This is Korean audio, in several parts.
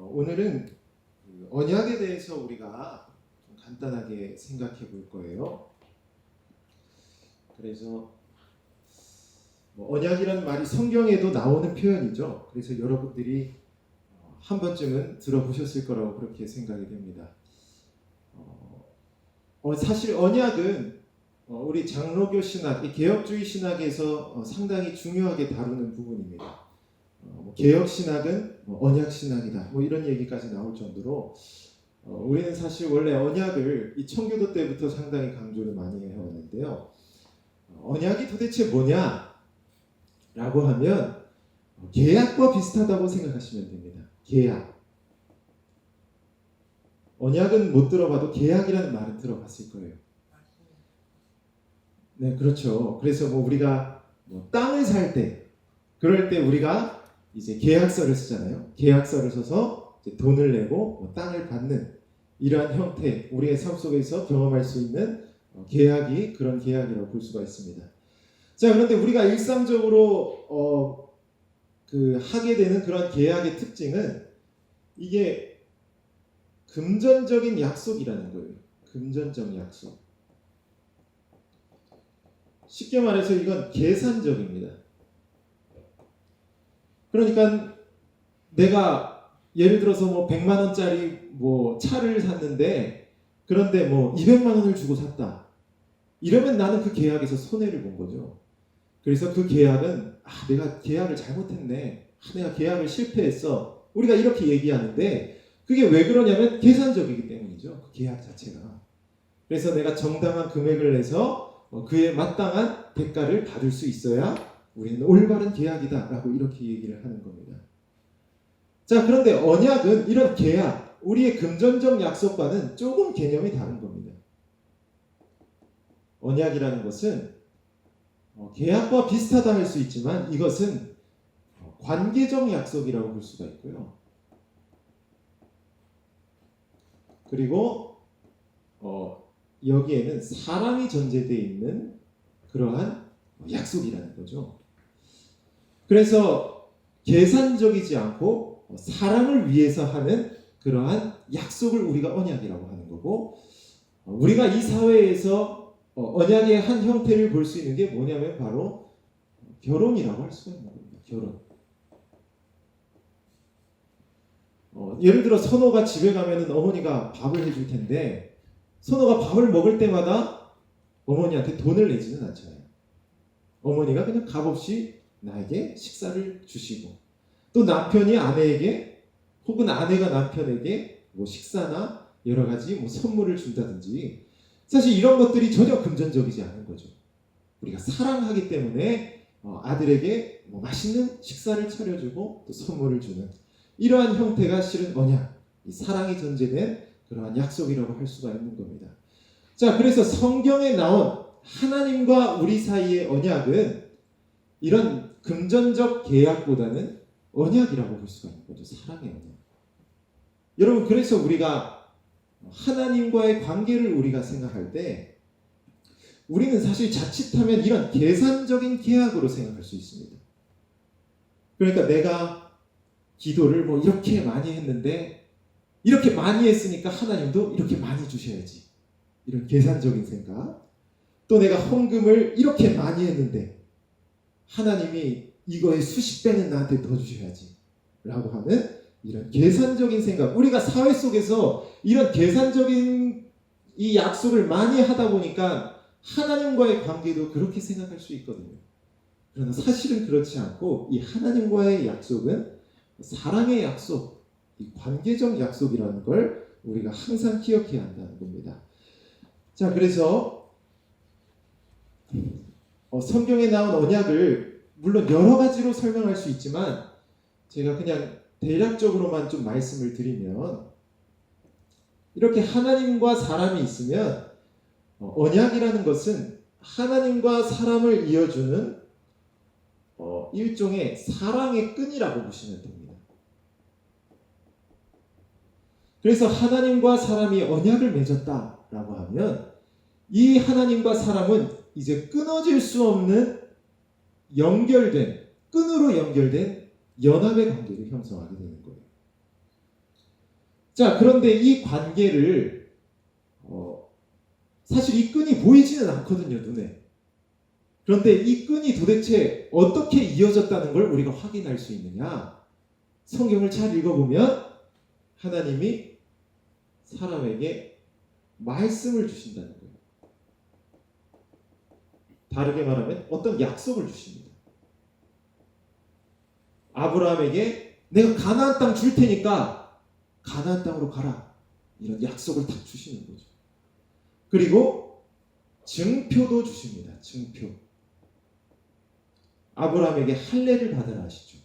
오늘은 그 언약에 대해서 우리가 좀 간단하게 생각해 볼 거예요. 그래서 언약이라는 말이 성경에도 나오는 표현이죠. 그래서 여러분들이 한 번쯤은 들어보셨을 거라고 그렇게 생각이 됩니다. 사실 언약은 우리 장로교 신학, 개혁주의 신학에서 상당히 중요하게 다루는 부분입니다. 개혁 신학은 언약 신학이다. 이런 얘기까지 나올 정도로 우리는 사실 원래 언약을 이 청교도 때부터 상당히 강조를 많이 해왔는데요. 언약이 도대체 뭐냐라고 하면 계약과 비슷하다고 생각하시면 됩니다. 계약. 언약은 못 들어봐도 계약이라는 말은 들어봤을 거예요. 네, 그렇죠. 그래서 우리가 땅을 살 때, 그럴 때 우리가 이제 계약서를 쓰잖아요. 계약서를 써서 이제 돈을 내고 땅을 받는 이러한 형태, 우리의 삶 속에서 경험할 수 있는 계약이 그런 계약이라고 볼 수가 있습니다. 자, 그런데 우리가 일상적으로 하게 되는 그런 계약의 특징은 이게 금전적인 약속이라는 거예요. 금전적 약속. 쉽게 말해서 이건 계산적입니다. 그러니까 내가 예를 들어서 100만 원짜리 차를 샀는데 그런데 200만 원을 주고 샀다. 이러면 나는 그 계약에서 손해를 본 거죠. 그래서 그 계약은 내가 계약을 잘못했네. 내가 계약을 실패했어. 우리가 이렇게 얘기하는데 그게 왜 그러냐면 계산적이기 때문이죠. 그 계약 자체가. 그래서 내가 정당한 금액을 내서 그에 마땅한 대가를 받을 수 있어야 우리는 올바른 계약이다 라고 이렇게 얘기를 하는 겁니다. 자, 그런데 언약은 이런 계약, 우리의 금전적 약속과는 조금 개념이 다른 겁니다. 언약이라는 것은 계약과 비슷하다 할 수 있지만 이것은 관계적 약속이라고 볼 수가 있고요. 그리고 여기에는 사랑이 전제되어 있는 그러한 약속이라는 거죠. 그래서 계산적이지 않고 사랑을 위해서 하는 그러한 약속을 우리가 언약이라고 하는 거고, 우리가 이 사회에서 언약의 한 형태를 볼 수 있는 게 뭐냐면 바로 결혼이라고 할 수가 있는 겁니다. 결혼. 예를 들어 선호가 집에 가면은 어머니가 밥을 해줄 텐데 선호가 밥을 먹을 때마다 어머니한테 돈을 내지는 않잖아요. 어머니가 그냥 값없이 나에게 식사를 주시고, 또 남편이 아내에게 혹은 아내가 남편에게 식사나 여러 가지 선물을 준다든지, 사실 이런 것들이 전혀 금전적이지 않은 거죠. 우리가 사랑하기 때문에 아들에게 맛있는 식사를 차려주고 또 선물을 주는 이러한 형태가 실은 언약, 이 사랑이 전제된 그러한 약속이라고 할 수가 있는 겁니다. 자, 그래서 성경에 나온 하나님과 우리 사이의 언약은 이런 금전적 계약보다는 언약이라고 볼 수가 있는 거죠. 사랑의 언약. 여러분, 그래서 우리가 하나님과의 관계를 우리가 생각할 때 우리는 사실 자칫하면 이런 계산적인 계약으로 생각할 수 있습니다. 그러니까 내가 기도를 이렇게 많이 했는데 이렇게 많이 했으니까 하나님도 이렇게 많이 주셔야지. 이런 계산적인 생각. 또 내가 헌금을 이렇게 많이 했는데 하나님이 이거의 수십 배는 나한테 더 주셔야지 라고 하는 이런 계산적인 생각. 우리가 사회 속에서 이런 계산적인 이 약속을 많이 하다 보니까 하나님과의 관계도 그렇게 생각할 수 있거든요. 그러나 사실은 그렇지 않고 이 하나님과의 약속은 사랑의 약속, 이 관계적 약속이라는 걸 우리가 항상 기억해야 한다는 겁니다. 자, 그래서 성경에 나온 언약을 물론 여러 가지로 설명할 수 있지만 제가 그냥 대략적으로만 좀 말씀을 드리면, 이렇게 하나님과 사람이 있으면 언약이라는 것은 하나님과 사람을 이어주는 일종의 사랑의 끈이라고 보시면 됩니다. 그래서 하나님과 사람이 언약을 맺었다라고 하면 이 하나님과 사람은 이제 끊어질 수 없는 끈으로 연결된 연합의 관계를 형성하게 되는 거예요. 자, 그런데 이 관계를 사실 이 끈이 보이지는 않거든요, 눈에. 그런데 이 끈이 도대체 어떻게 이어졌다는 걸 우리가 확인할 수 있느냐? 성경을 잘 읽어보면 하나님이 사람에게 말씀을 주신다는 거예요. 다르게 말하면 어떤 약속을 주십니다. 아브라함에게 내가 가나안 땅 줄 테니까 가나안 땅으로 가라. 이런 약속을 딱 주시는 거죠. 그리고 증표도 주십니다. 증표. 아브라함에게 할례를 받으라 하시죠.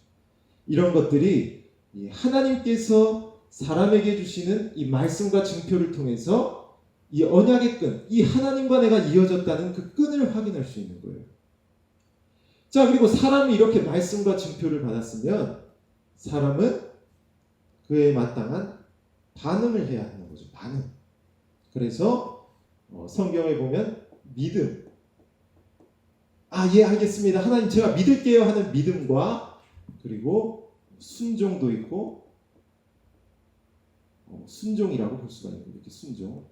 이런 것들이 하나님께서 사람에게 주시는 이 말씀과 증표를 통해서 이 언약의 끈, 이 하나님과 내가 이어졌다는 그 끈을 확인할 수 있는 거예요. 자, 그리고 사람이 이렇게 말씀과 증표를 받았으면 사람은 그에 마땅한 반응을 해야 하는 거죠. 반응. 그래서 성경에 보면 믿음. 예, 알겠습니다. 하나님 제가 믿을게요 하는 믿음과 그리고 순종도 있고 순종이라고 볼 수가 있는 거예요. 이렇게 순종.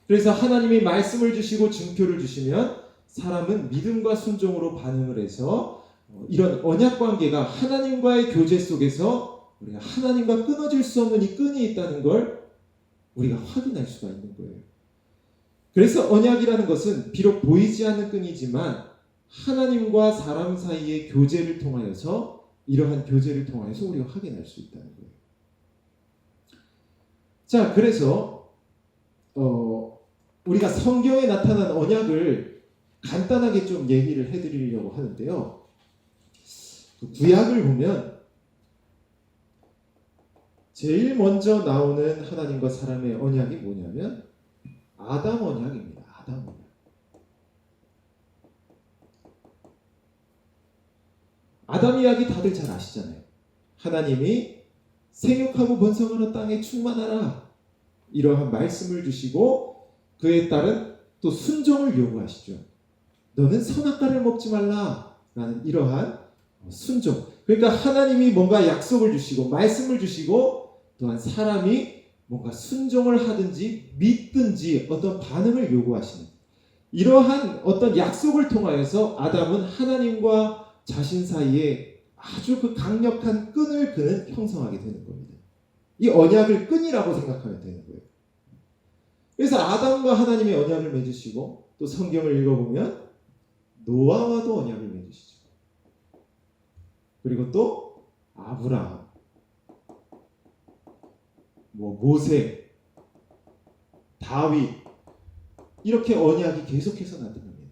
그래서 하나님이 말씀을 주시고 증표를 주시면 사람은 믿음과 순종으로 반응을 해서 이런 언약 관계가 하나님과의 교제 속에서 우리가 하나님과 끊어질 수 없는 이 끈이 있다는 걸 우리가 확인할 수가 있는 거예요. 그래서 언약이라는 것은 비록 보이지 않는 끈이지만 하나님과 사람 사이의 교제를 통하여서 이러한 교제를 통하여서 우리가 확인할 수 있다는 거예요. 자, 그래서 우리가 성경에 나타난 언약을 간단하게 좀 얘기를 해드리려고 하는데요. 구약을 보면 제일 먼저 나오는 하나님과 사람의 언약이 뭐냐면 아담 언약입니다. 아담 언약. 아담 이야기 다들 잘 아시잖아요. 하나님이 생육하고 번성하는 땅에 충만하라 이러한 말씀을 주시고 그에 따른 또 순종을 요구하시죠. 너는 선악과를 먹지 말라 라는 이러한 순종. 그러니까 하나님이 뭔가 약속을 주시고 말씀을 주시고 또한 사람이 뭔가 순종을 하든지 믿든지 어떤 반응을 요구하시는 이러한 어떤 약속을 통하여서 아담은 하나님과 자신 사이에 아주 그 강력한 끈을 그는 형성하게 되는 겁니다. 이 언약을 끈이라고 생각하면 되는 거예요. 그래서 아담과 하나님의 언약을 맺으시고 또 성경을 읽어보면 노아와도 언약을 맺으시죠. 그리고 또 아브라함, 모세, 다윗 이렇게 언약이 계속해서 나타납니다.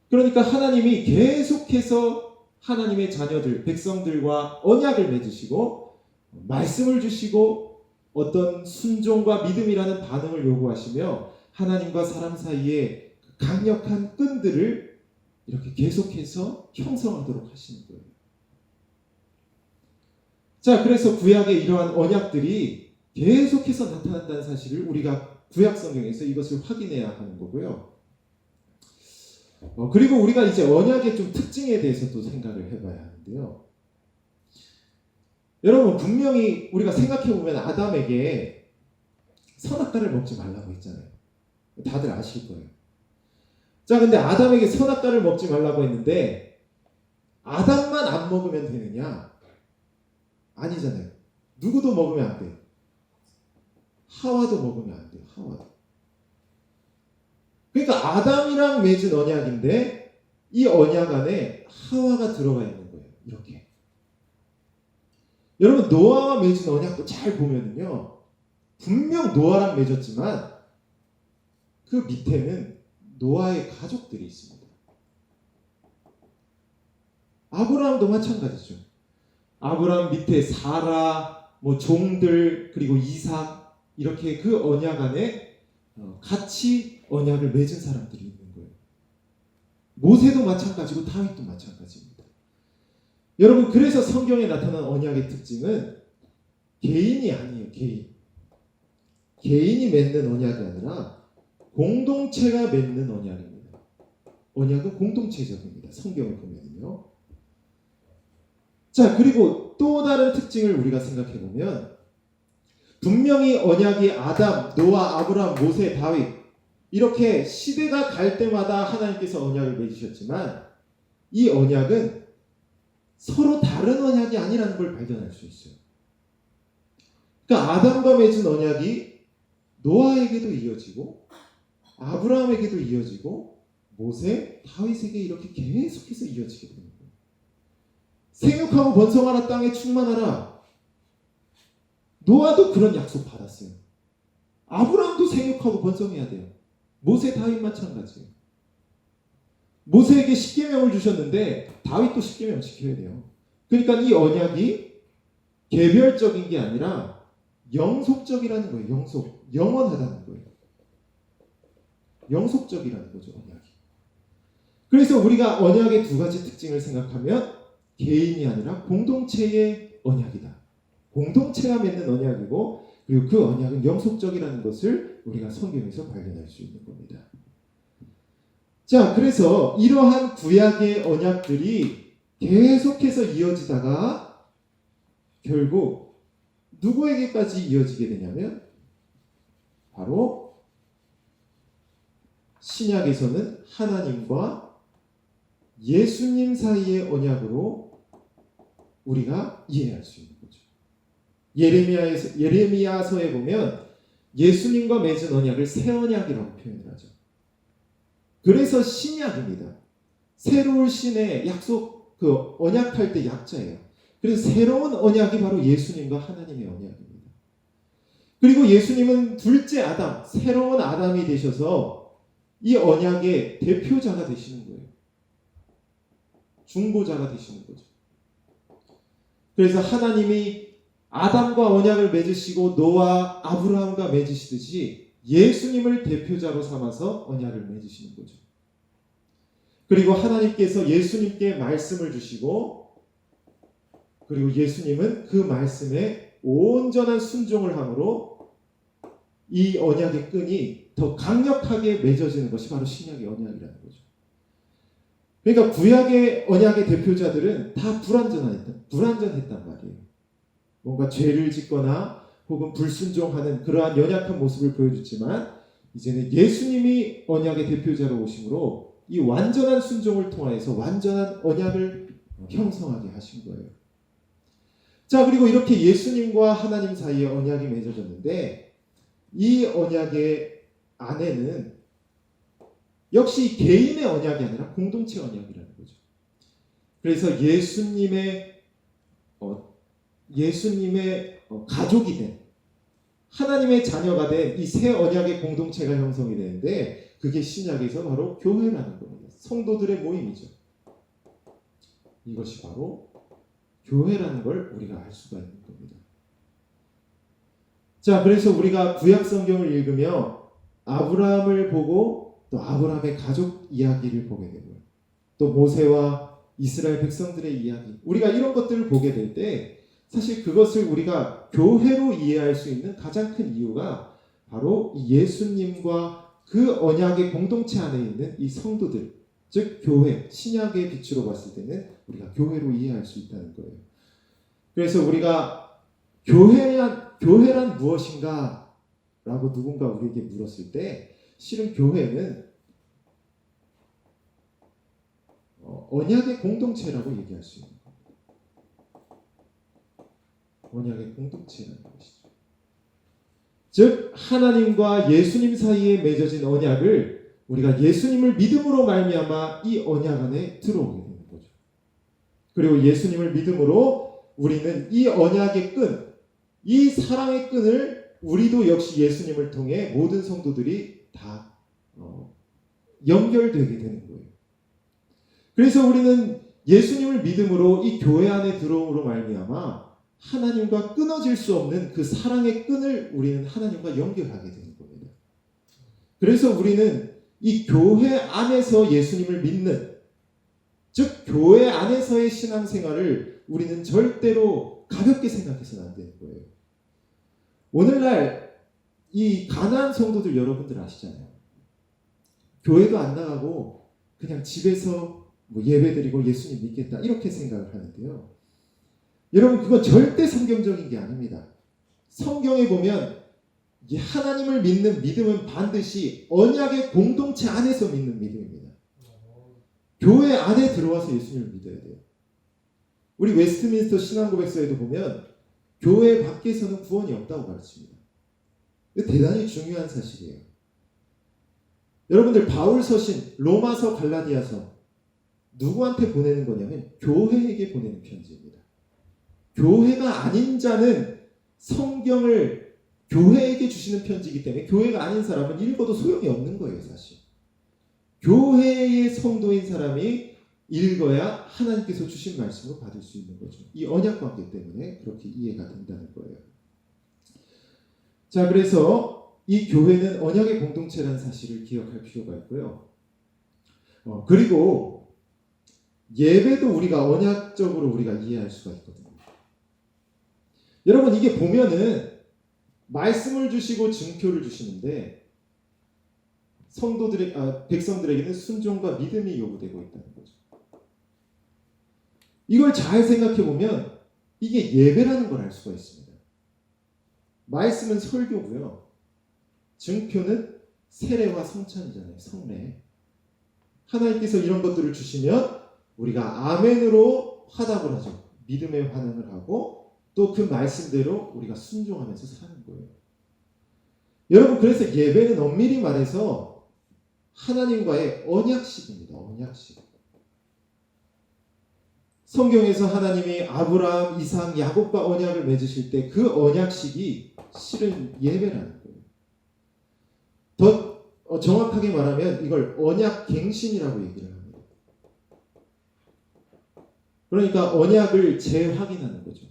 그러니까 하나님이 계속해서 하나님의 자녀들, 백성들과 언약을 맺으시고 말씀을 주시고 어떤 순종과 믿음이라는 반응을 요구하시며 하나님과 사람 사이에 강력한 끈들을 이렇게 계속해서 형성하도록 하시는 거예요. 자, 그래서 구약의 이러한 언약들이 계속해서 나타난다는 사실을 우리가 구약 성경에서 이것을 확인해야 하는 거고요. 그리고 우리가 이제 언약의 좀 특징에 대해서 또 생각을 해봐야 하는데요. 여러분 분명히 우리가 생각해보면 아담에게 선악과를 먹지 말라고 했잖아요. 다들 아실 거예요. 자, 근데 아담에게 선악과를 먹지 말라고 했는데 아담만 안 먹으면 되느냐? 아니잖아요. 누구도 먹으면 안 돼요. 하와도 먹으면 안 돼요. 하와도. 그러니까 아담이랑 맺은 언약인데 이 언약 안에 하와가 들어가 있는 거예요. 이렇게. 여러분 노아와 맺은 언약도 잘 보면은요. 분명 노아랑 맺었지만 그 밑에는 노아의 가족들이 있습니다. 아브라함도 마찬가지죠. 아브라함 밑에 사라, 종들, 그리고 이삭 이렇게 그 언약 안에 같이 언약을 맺은 사람들이 있는 거예요. 모세도 마찬가지고 다윗도 마찬가지입니다. 여러분 그래서 성경에 나타난 언약의 특징은 개인이 아니에요. 개인이 맺는 언약이 아니라 공동체가 맺는 언약입니다. 언약은 공동체적입니다. 성경을 보면요. 자, 그리고 또 다른 특징을 우리가 생각해 보면 분명히 언약이 아담, 노아, 아브라함, 모세, 다윗 이렇게 시대가 갈 때마다 하나님께서 언약을 맺으셨지만 이 언약은 서로 다른 언약이 아니라는 걸 발견할 수 있어요. 그러니까 아담과 맺은 언약이 노아에게도 이어지고 아브라함에게도 이어지고 모세, 다윗에게 이렇게 계속해서 이어지게 되는 거예요. 생육하고 번성하라, 땅에 충만하라. 노아도 그런 약속 받았어요. 아브라함도 생육하고 번성해야 돼요. 모세, 다윗 마찬가지예요. 모세에게 십계명을 주셨는데 다윗도 십계명 지켜야 돼요. 그러니까 이 언약이 개별적인 게 아니라 영속적이라는 거예요. 영원하다는 거예요. 영속적이라는 거죠, 언약이. 그래서 우리가 언약의 두 가지 특징을 생각하면 개인이 아니라 공동체의 언약이다. 공동체가 맺는 언약이고 그리고 그 언약은 영속적이라는 것을 우리가 성경에서 발견할 수 있는 겁니다. 자, 그래서 이러한 구약의 언약들이 계속해서 이어지다가 결국 누구에게까지 이어지게 되냐면 바로 신약에서는 하나님과 예수님 사이의 언약으로 우리가 이해할 수 있는 거죠. 예레미야서에 보면 예수님과 맺은 언약을 새 언약이라고 표현을 하죠. 그래서 신약입니다. 새로운 신의 약속, 그 언약할 때 약자예요. 그래서 새로운 언약이 바로 예수님과 하나님의 언약입니다. 그리고 예수님은 둘째 아담, 새로운 아담이 되셔서 이 언약의 대표자가 되시는 거예요. 중보자가 되시는 거죠. 그래서 하나님이 아담과 언약을 맺으시고 노아, 아브라함과 맺으시듯이 예수님을 대표자로 삼아서 언약을 맺으시는 거죠. 그리고 하나님께서 예수님께 말씀을 주시고 그리고 예수님은 그 말씀에 온전한 순종을 함으로 이 언약의 끈이 더 강력하게 맺어지는 것이 바로 신약의 언약이라는 거죠. 그러니까 구약의 언약의 대표자들은 다 불완전했단 말이에요. 뭔가 죄를 짓거나 혹은 불순종하는 그러한 연약한 모습을 보여줬지만 이제는 예수님이 언약의 대표자로 오심으로 이 완전한 순종을 통하여서 완전한 언약을 형성하게 하신 거예요. 자, 그리고 이렇게 예수님과 하나님 사이에 언약이 맺어졌는데 이 언약의 안에는 역시 개인의 언약이 아니라 공동체 언약이라는 거죠. 그래서 예수님의 가족이 된 하나님의 자녀가 된 이 새 언약의 공동체가 형성이 되는데 그게 신약에서 바로 교회라는 겁니다. 성도들의 모임이죠. 이것이 바로 교회라는 걸 우리가 알 수가 있는 겁니다. 자, 그래서 우리가 구약 성경을 읽으며 아브라함을 보고 또 아브라함의 가족 이야기를 보게 되고요. 또 모세와 이스라엘 백성들의 이야기, 우리가 이런 것들을 보게 될 때 사실 그것을 우리가 교회로 이해할 수 있는 가장 큰 이유가 바로 예수님과 그 언약의 공동체 안에 있는 이 성도들, 즉 교회, 신약의 빛으로 봤을 때는 우리가 교회로 이해할 수 있다는 거예요. 그래서 우리가 교회란 무엇인가? 라고 누군가 우리에게 물었을 때 실은 교회는 언약의 공동체라고 얘기할 수 있는 겁니다. 언약의 공동체라는 것이죠. 즉 하나님과 예수님 사이에 맺어진 언약을 우리가 예수님을 믿음으로 말미암아 이 언약 안에 들어오게 되는 거죠. 그리고 예수님을 믿음으로 우리는 이 언약의 끈, 이 사랑의 끈을 우리도 역시 예수님을 통해 모든 성도들이 다 연결되게 되는 거예요. 그래서 우리는 예수님을 믿음으로 이 교회 안에 들어옴으로 말미암아 하나님과 끊어질 수 없는 그 사랑의 끈을 우리는 하나님과 연결하게 되는 겁니다. 그래서 우리는 이 교회 안에서 예수님을 믿는, 즉 교회 안에서의 신앙생활을 우리는 절대로 가볍게 생각해서는 안 되는 거예요. 오늘날 이 가나안 성도들 여러분들 아시잖아요. 교회도 안 나가고 그냥 집에서 예배드리고 예수님 믿겠다 이렇게 생각을 하는데요. 여러분 그건 절대 성경적인 게 아닙니다. 성경에 보면 이 하나님을 믿는 믿음은 반드시 언약의 공동체 안에서 믿는 믿음입니다. 교회 안에 들어와서 예수님을 믿어야 돼요. 우리 웨스트민스터 신앙고백서에도 보면 교회 밖에서는 구원이 없다고 가르칩니다. 대단히 중요한 사실이에요. 여러분들 바울 서신 로마서 갈라디아서 누구한테 보내는 거냐면 교회에게 보내는 편지입니다. 교회가 아닌 자는 성경을 교회에게 주시는 편지이기 때문에 교회가 아닌 사람은 읽어도 소용이 없는 거예요, 사실. 교회의 성도인 사람이 읽어야 하나님께서 주신 말씀을 받을 수 있는 거죠. 이 언약 관계 때문에 그렇게 이해가 된다는 거예요. 자, 그래서 이 교회는 언약의 공동체라는 사실을 기억할 필요가 있고요. 그리고 예배도 우리가 언약적으로 우리가 이해할 수가 있거든요. 여러분, 이게 보면은 말씀을 주시고 증표를 주시는데 백성들에게는 순종과 믿음이 요구되고 있다는 거죠. 이걸 잘 생각해 보면 이게 예배라는 걸 알 수가 있습니다. 말씀은 설교고요. 증표는 세례와 성찬이잖아요. 성례. 하나님께서 이런 것들을 주시면 우리가 아멘으로 화답을 하죠. 믿음의 반응을 하고 또 그 말씀대로 우리가 순종하면서 사는 거예요. 여러분, 그래서 예배는 엄밀히 말해서 하나님과의 언약식입니다. 언약식. 성경에서 하나님이 아브라함, 이삭, 야곱과 언약을 맺으실 때 그 언약식이 실은 예배라는 거예요. 더 정확하게 말하면 이걸 언약갱신이라고 얘기를 합니다. 그러니까 언약을 재확인하는 거죠.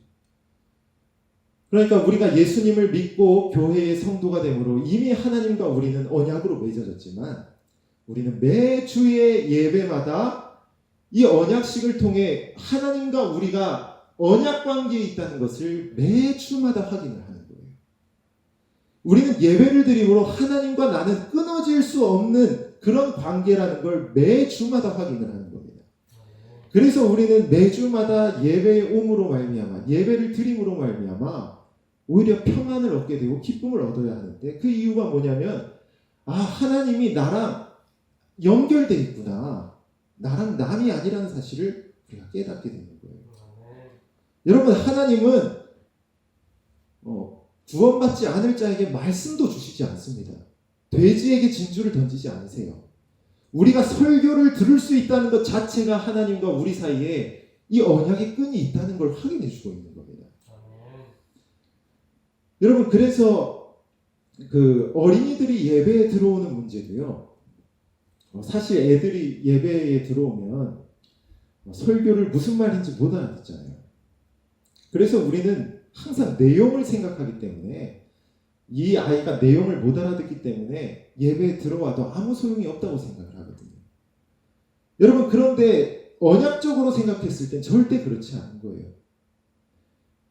그러니까 우리가 예수님을 믿고 교회의 성도가 되므로 이미 하나님과 우리는 언약으로 맺어졌지만 우리는 매주의 예배마다 이 언약식을 통해 하나님과 우리가 언약 관계에 있다는 것을 매주마다 확인을 하는 거예요. 우리는 예배를 드림으로 하나님과 나는 끊어질 수 없는 그런 관계라는 걸 매주마다 확인을 하는 겁니다. 그래서 우리는 매주마다 예배에 옴으로 말미암아 예배를 드림으로 말미암아 오히려 평안을 얻게 되고 기쁨을 얻어야 하는데 그 이유가 뭐냐면 하나님이 나랑 연결돼 있구나. 나랑 남이 아니라는 사실을 우리가 깨닫게 되는 거예요. 여러분, 하나님은 구원받지 않을 자에게 말씀도 주시지 않습니다. 돼지에게 진주를 던지지 않으세요. 우리가 설교를 들을 수 있다는 것 자체가 하나님과 우리 사이에 이 언약의 끈이 있다는 걸 확인해 주고 있는 겁니다. 여러분, 그래서 그 어린이들이 예배에 들어오는 문제도요. 사실 애들이 예배에 들어오면 설교를 무슨 말인지 못 알아듣잖아요. 그래서 우리는 항상 내용을 생각하기 때문에 이 아이가 내용을 못 알아듣기 때문에 예배에 들어와도 아무 소용이 없다고 생각을 하거든요. 여러분, 그런데 언약적으로 생각했을 땐 절대 그렇지 않은 거예요.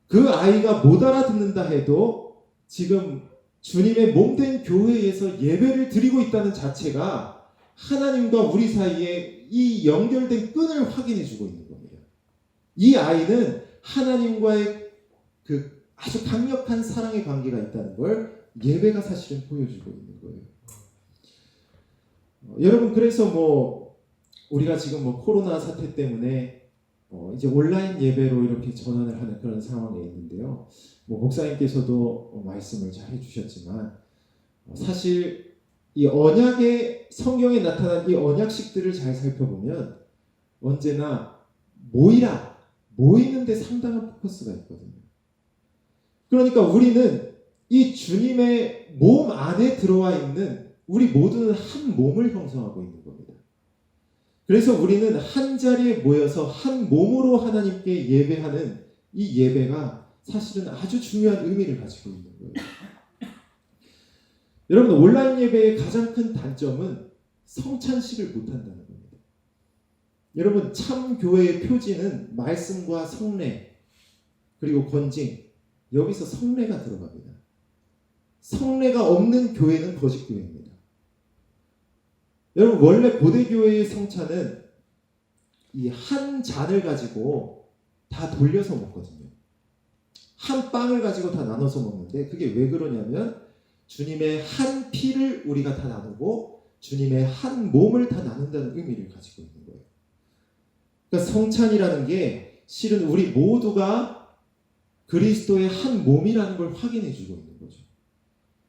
그 아이가 못 알아듣는다 해도 지금 주님의 몸된 교회에서 예배를 드리고 있다는 자체가 하나님과 우리 사이에 이 연결된 끈을 확인해 주고 있는 겁니다. 이 아이는 하나님과의 그 아주 강력한 사랑의 관계가 있다는 걸 예배가 사실은 보여주고 있는 거예요. 여러분, 그래서 우리가 지금 코로나 사태 때문에 이제 온라인 예배로 이렇게 전환을 하는 그런 상황에 있는데요. 목사님께서도 말씀을 잘 해주셨지만 사실 이 언약의 성경에 나타난 이 언약식들을 잘 살펴보면 언제나 모이는데 상당한 포커스가 있거든요. 그러니까 우리는 이 주님의 몸 안에 들어와 있는 우리 모두는 한 몸을 형성하고 있는 겁니다. 그래서 우리는 한 자리에 모여서 한 몸으로 하나님께 예배하는 이 예배가 사실은 아주 중요한 의미를 가지고 있는 거예요. 여러분, 온라인 예배의 가장 큰 단점은 성찬식을 못한다는 겁니다. 여러분, 참 교회의 표지는 말씀과 성례 그리고 건징, 여기서 성례가 들어갑니다. 성례가 없는 교회는 거짓 교회입니다. 여러분, 원래 고대 교회의 성찬은 이 한 잔을 가지고 다 돌려서 먹거든요. 한 빵을 가지고 다 나눠서 먹는데 그게 왜 그러냐면 주님의 한 피를 우리가 다 나누고 주님의 한 몸을 다 나눈다는 의미를 가지고 있는 거예요. 그러니까 성찬이라는 게 실은 우리 모두가 그리스도의 한 몸이라는 걸 확인해 주고 있는 거죠.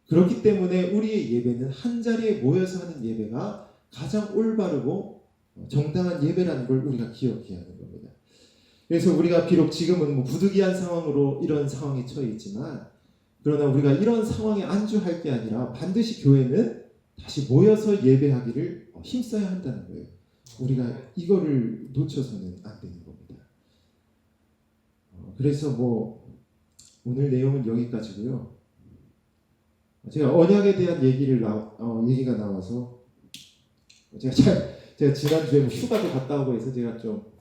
그렇기 때문에 우리의 예배는 한 자리에 모여서 하는 예배가 가장 올바르고 정당한 예배라는 걸 우리가 기억해야 하는 겁니다. 그래서 우리가 비록 지금은 부득이한 상황으로 이런 상황에 처해 있지만 그러나 우리가 이런 상황에 안주할 게 아니라 반드시 교회는 다시 모여서 예배하기를 힘써야 한다는 거예요. 우리가 이거를 놓쳐서는 안 되는 겁니다. 그래서 오늘 내용은 여기까지고요. 제가 언약에 대한 얘기가 나와서 제가 지난주에 휴가도 갔다 오고 해서 제가 좀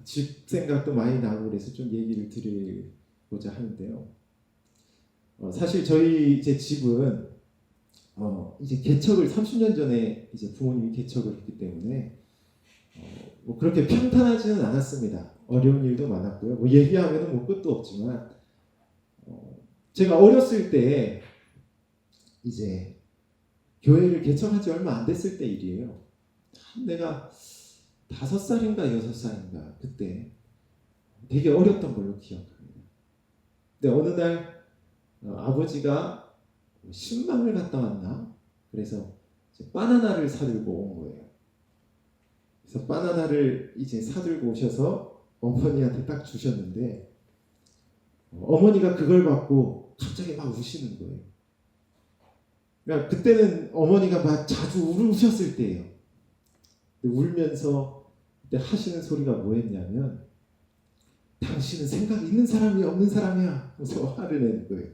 집 생각도 많이 나고 그래서 좀 얘기를 드리고자 하는데요. 사실 저희 이제 집은 이제 개척을 30년 전에 이제 부모님이 개척을 했기 때문에 그렇게 평탄하지는 않았습니다. 어려운 일도 많았고요. 얘기하면은 끝도 없지만 제가 어렸을 때 이제 교회를 개척한 지 얼마 안 됐을 때 일이에요. 내가 5살인가 6살인가 그때 되게 어렸던 걸로 기억합니다. 근데 어느 날 아버지가 신방을 갔다 왔나? 그래서 바나나를 사들고 온 거예요. 그래서 바나나를 이제 사들고 오셔서 어머니한테 딱 주셨는데 어머니가 그걸 받고 갑자기 막 우시는 거예요. 그러니까 그때는 어머니가 막 자주 우셨을 때예요. 울면서 그때 하시는 소리가 뭐였냐면 당신은 생각 있는 사람이 없는 사람이야 하면서 화를 내는 거예요.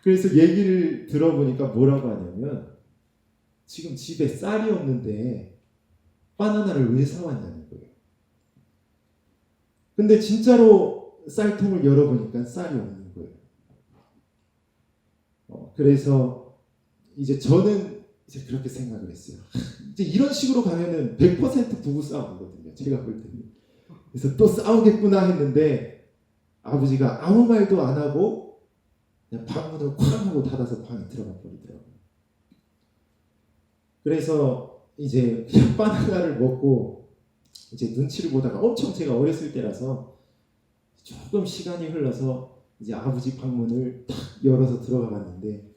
그래서 얘기를 들어보니까 뭐라고 하냐면 지금 집에 쌀이 없는데 바나나를 왜 사왔냐는 거예요. 근데 진짜로 쌀통을 열어보니까 쌀이 없는 거예요. 그래서 이제 저는 이제 그렇게 생각을 했어요. 이제 이런 식으로 가면은 100% 부부싸움이거든요. 제가 볼 때는. 그래서 또 싸우겠구나 했는데 아버지가 아무 말도 안 하고 그냥 방문을 쾅 하고 닫아서 방에 들어가 버리더라고요. 그래서 이제 그냥 바나나를 먹고 이제 눈치를 보다가 엄청 제가 어렸을 때라서 조금 시간이 흘러서 이제 아버지 방문을 탁 열어서 들어가 봤는데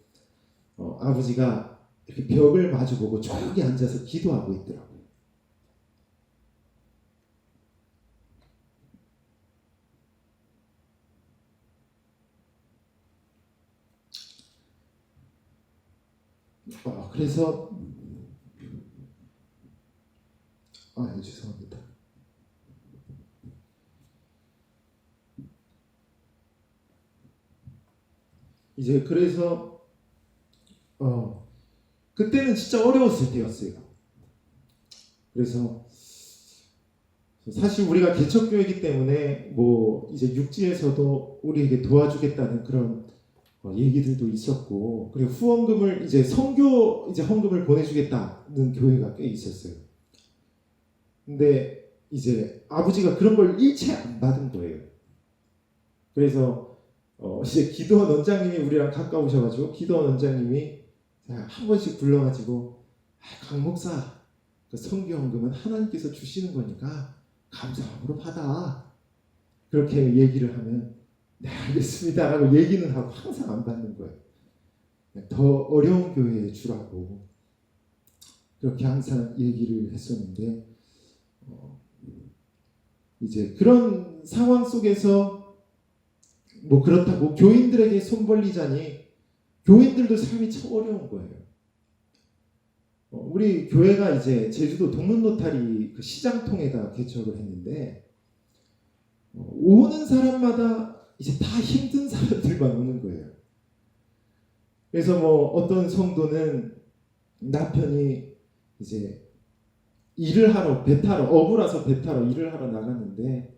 아버지가 이렇게 벽을 마주보고 조용히 앉아서 기도하고 있더라고요. 그래서 죄송합니다. 이제 그래서 그때는 진짜 어려웠을 때였어요. 그래서 사실 우리가 개척교회이기 때문에 이제 육지에서도 우리에게 도와주겠다는 그런 얘기들도 있었고, 그리고 후원금을 이제 선교 이제 헌금을 보내주겠다는 교회가 꽤 있었어요. 근데 이제 아버지가 그런 걸 일체 안 받은 거예요. 그래서 이제 기도원 원장님이 우리랑 가까우셔가지고 기도원 원장님이 한 번씩 불러가지고 강 목사 그 선교헌금은 하나님께서 주시는 거니까 감사함으로 받아 그렇게 얘기를 하면 네 알겠습니다 라고 얘기는 하고 항상 안 받는 거예요. 더 어려운 교회에 주라고 그렇게 항상 얘기를 했었는데 이제 그런 상황 속에서 그렇다고 교인들에게 손 벌리자니 교인들도 삶이 참 어려운 거예요. 우리 교회가 이제 제주도 동문노타리 그 시장통에다 개척을 했는데 오는 사람마다 이제 다 힘든 사람들만 오는 거예요. 그래서 어떤 성도는 남편이 이제 일을 하러 어부라서 배 타러 일을 하러 나갔는데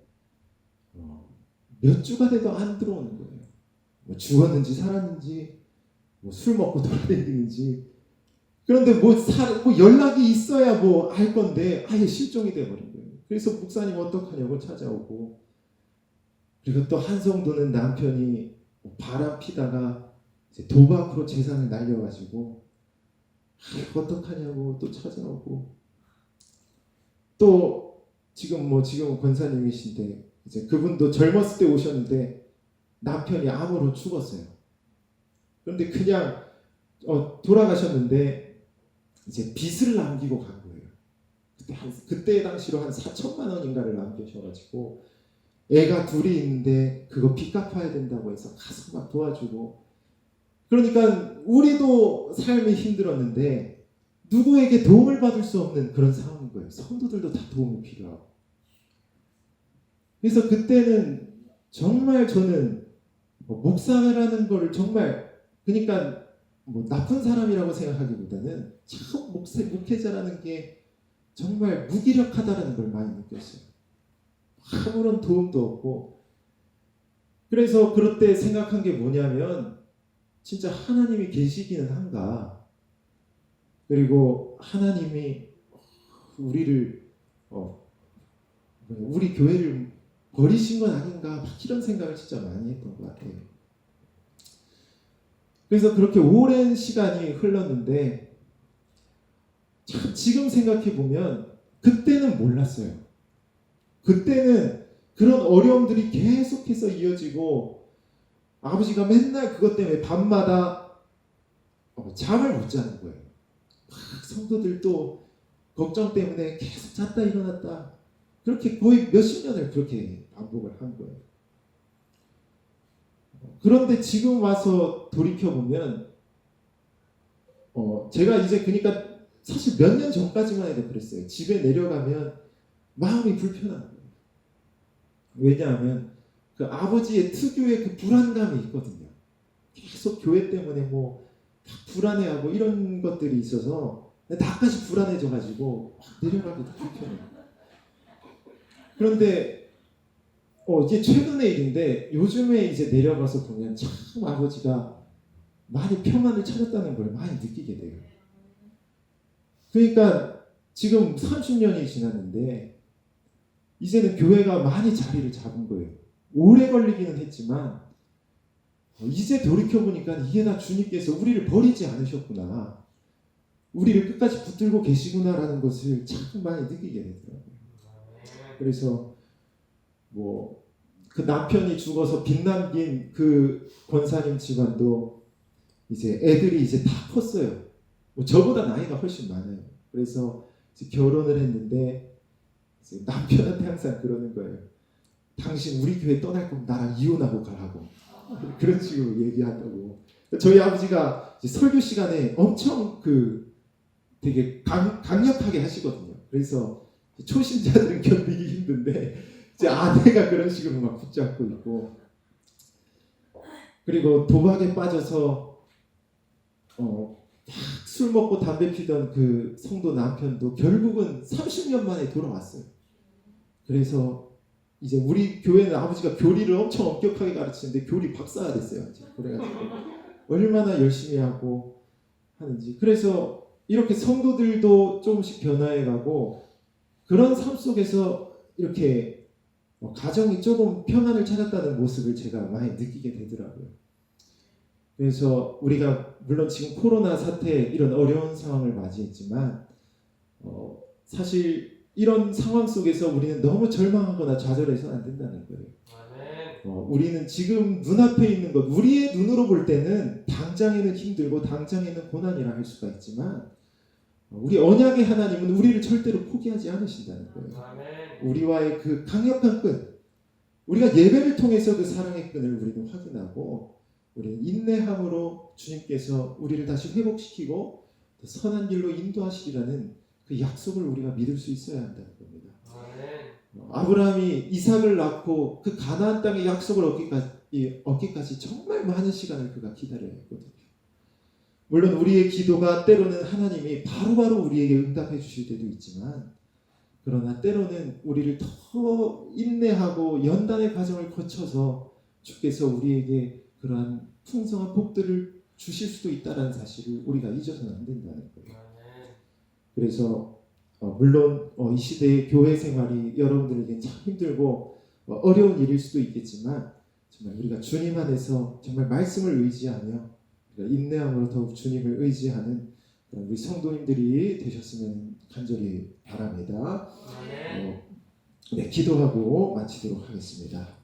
몇 주가 돼도 안 들어오는 거예요. 죽었는지 살았는지 술 먹고 돌아다니는지 그런데 연락이 있어야 할 건데 아예 실종이 돼버린 거예요. 그래서 목사님 어떡하냐고 찾아오고 그리고 또 한 성도는 남편이 바람 피다가 이제 도박으로 재산을 날려가지고 어떡하냐고 또 찾아오고, 또 지금 권사님이신데 이제 그분도 젊었을 때 오셨는데 남편이 암으로 죽었어요. 그런데 그냥 돌아가셨는데 이제 빚을 남기고 간 거예요. 그때 당시로 한 4천만 원인가를 남기셔가지고 애가 둘이 있는데 그거 빚 갚아야 된다고 해서 가서 막 도와주고. 그러니까 우리도 삶이 힘들었는데 누구에게 도움을 받을 수 없는 그런 상황인 거예요. 성도들도 다 도움이 필요하고. 그래서 그때는 정말 저는 목사라는 거를 정말, 그러니까 나쁜 사람이라고 생각하기보다는 참 목회자라는 게 정말 무기력하다라는 걸 많이 느꼈어요. 아무런 도움도 없고. 그래서 그럴 때 생각한 게 뭐냐면 진짜 하나님이 계시기는 한가, 그리고 하나님이 우리를 우리 교회를 버리신 건 아닌가, 막 이런 생각을 진짜 많이 했던 것 같아요. 그래서 그렇게 오랜 시간이 흘렀는데 참 지금 생각해 보면 그때는 몰랐어요. 그때는 그런 어려움들이 계속해서 이어지고 아버지가 맨날 그것 때문에 밤마다 잠을 못 자는 거예요. 막 성도들도 걱정 때문에 계속 잤다 일어났다, 그렇게 거의 몇십 년을 그렇게 반복을 한 거예요. 그런데 지금 와서 돌이켜보면 제가 이제 그러니까 사실 몇 년 전까지만 해도 그랬어요. 집에 내려가면 마음이 불편한 거예요. 왜냐하면 그 아버지의 특유의 그 불안감이 있거든요. 계속 교회 때문에 다 불안해하고 이런 것들이 있어서 나까지 불안해져가지고 내려가기도 불편해요. 그런데 이제 최근의 일인데 요즘에 이제 내려가서 보면 참 아버지가 많이 평안을 찾았다는 걸 많이 느끼게 돼요. 그러니까 지금 30년이 지났는데 이제는 교회가 많이 자리를 잡은 거예요. 오래 걸리기는 했지만 이제 돌이켜보니까 이게 다 주님께서 우리를 버리지 않으셨구나, 우리를 끝까지 붙들고 계시구나라는 것을 참 많이 느끼게 되더라고요. 그래서 그 남편이 죽어서 빚 남긴 그 권사님 집안도 이제 애들이 이제 다 컸어요. 저보다 나이가 훨씬 많아요. 그래서 이제 결혼을 했는데 이제 남편한테 항상 그러는 거예요. 당신 우리 교회 떠날 거면 나랑 이혼하고 가라고. 그런 식으로 얘기하더라고. 저희 아버지가 이제 설교 시간에 엄청 되게 강력하게 하시거든요. 그래서 초신자들은 견디기 힘든데 제 아내가 그런 식으로 막 붙잡고 있고, 그리고 도박에 빠져서 술 먹고 담배 피던 그 성도 남편도 결국은 30년 만에 돌아왔어요. 그래서 이제 우리 교회는 아버지가 교리를 엄청 엄격하게 가르치는데 교리 박사가 됐어요. 그래가지고 얼마나 열심히 하고 하는지. 그래서 이렇게 성도들도 조금씩 변화해가고 그런 삶 속에서 이렇게 가정이 조금 평안을 찾았다는 모습을 제가 많이 느끼게 되더라고요. 그래서 우리가 물론 지금 코로나 사태 이런 어려운 상황을 맞이했지만 사실 이런 상황 속에서 우리는 너무 절망하거나 좌절해서는 안 된다는 거예요. 우리는 지금 눈앞에 있는 것, 우리의 눈으로 볼 때는 당장에는 힘들고 당장에는 고난이라 할 수가 있지만 우리 언약의 하나님은 우리를 절대로 포기하지 않으신다는 거예요. 우리와의 그 강력한 끈, 우리가 예배를 통해서 그 사랑의 끈을 우리는 확인하고 우리는 인내함으로 주님께서 우리를 다시 회복시키고 선한 길로 인도하시리라는 그 약속을 우리가 믿을 수 있어야 한다는 겁니다. 아브라함이 이삭을 낳고 그 가나안 땅의 약속을 얻기까지 정말 많은 시간을 그가 기다려야 했거든요. 물론 우리의 기도가 때로는 하나님이 바로바로 우리에게 응답해 주실 때도 있지만, 그러나 때로는 우리를 더 인내하고 연단의 과정을 거쳐서 주께서 우리에게 그러한 풍성한 복들을 주실 수도 있다는 사실을 우리가 잊어서는 안 된다는 거예요. 그래서 물론 이 시대의 교회 생활이 여러분들에게 참 힘들고 어려운 일일 수도 있겠지만 정말 우리가 주님 안에서 정말 말씀을 의지하며 우리가 인내함으로 더욱 주님을 의지하는 그런 우리 성도님들이 되셨으면 간절히 바랍니다. 네, 기도하고 마치도록 하겠습니다.